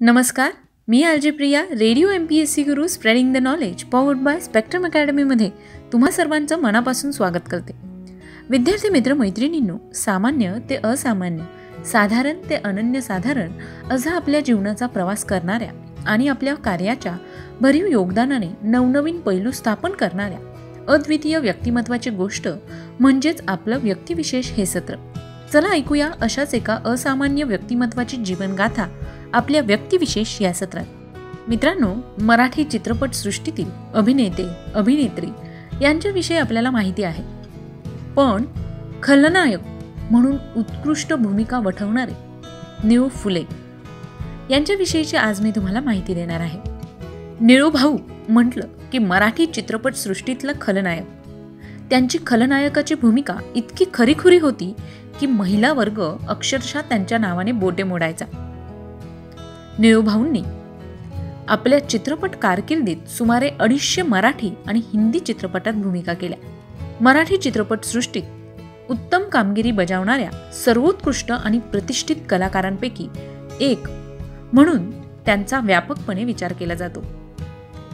नमस्कार, मी RJ Priya. Radio MPSC Guru spreading the knowledge powered by Spectrum अकॅडमीमध्ये तुम्हा सर्वांचं मनापासून स्वागत करते. विद्यार्थी मित्र मैत्रिणींनो, सामान्य ते असामान्य, साधारण ते अनन्यसाधारण असा आपल्या जीवनाचा प्रवास करणाऱ्या आणि आपल्या कार्याच्या भरीव योगदानाने नवनवीन पैलू स्थापन करणाऱ्या अद्वितीय व्यक्तिमत्वाची गोष्ट म्हणजेच आपलं व्यक्तिविशेष हे सत्र. चला ऐकूया अशाच एका असामान्य व्यक्तिमत्वाची जीवनगाथा आपल्या व्यक्तिविशेष या सत्रात. मित्रांनो, मराठी चित्रपट सृष्टीतील अभिनेते अभिनेत्री यांच्याविषयी आपल्याला माहिती आहे, पण खलनायक म्हणून उत्कृष्ट भूमिका वठवणारे निळू फुले यांच्याविषयीची आज मी तुम्हाला माहिती देणार आहे. निळू भाऊ म्हटलं की मराठी चित्रपट सृष्टीतला खलनायक. त्यांची खलनायकाची भूमिका इतकी खरीखुरी होती की महिला वर्ग अक्षरशः त्यांच्या नावाने बोटे मोडायचा. निळूभाऊंनी आपल्या चित्रपट कारकिर्दीत सुमारे 250 मराठी आणि हिंदी चित्रपटात भूमिका केल्या. मराठी चित्रपट सृष्टीत उत्तम कामगिरी बजावणाऱ्या सर्वोत्कृष्ट आणि प्रतिष्ठित कलाकारांपैकी एक म्हणून त्यांचा व्यापकपणे विचार केला जातो.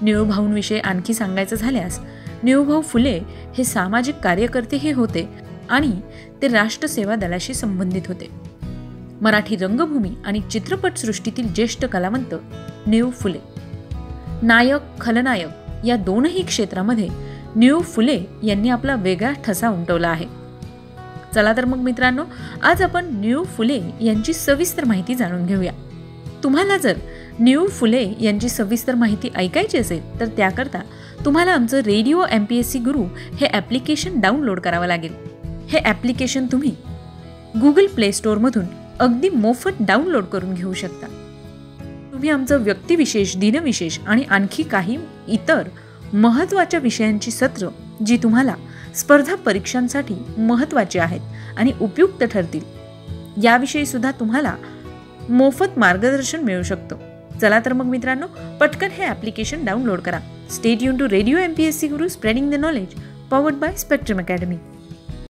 निळूभाऊंविषयी आणखी सांगायचं झाल्यास, निळूभाऊ फुले हे सामाजिक कार्यकर्तेही होते आणि ते राष्ट्रसेवा दलाशी संबंधित होते. मराठी रंगभूमी आणि चित्रपट सृष्टीतील ज्येष्ठ कलावंत निळू फुले. नायक खलनायक या दोनही क्षेत्रामध्ये निळू फुले यांनी आपला वेगळा ठसा उमटवला आहे. चला तर मग मित्रांनो, आज आपण निळू फुले यांची सविस्तर माहिती जाणून घेऊया. तुम्हाला जर निळू फुले यांची सविस्तर माहिती ऐकायची असेल तर त्याकरता तुम्हाला आमचं रेडिओ MPSC गुरु हे ॲप्लिकेशन डाउनलोड करावं लागेल. हे ॲप्लिकेशन तुम्ही गुगल प्ले स्टोअरमधून अगदी मोफत डाउनलोड करून घेऊ शकता. तुम्ही आमचं व्यक्तिविशेष, दिनविशेष आणि आणखी काही इतर महत्त्वाच्या विषयांची सत्र जी तुम्हाला स्पर्धा परीक्षांसाठी महत्त्वाची आहेत आणि उपयुक्त ठरतील याविषयी सुद्धा तुम्हाला मोफत मार्गदर्शन मिळू शकतं. चला तर मग मित्रांनो, पटकन हे ॲप्लिकेशन डाउनलोड करा. Stay tune to radio MPSC Guru spreading the knowledge powered by spectrum academy.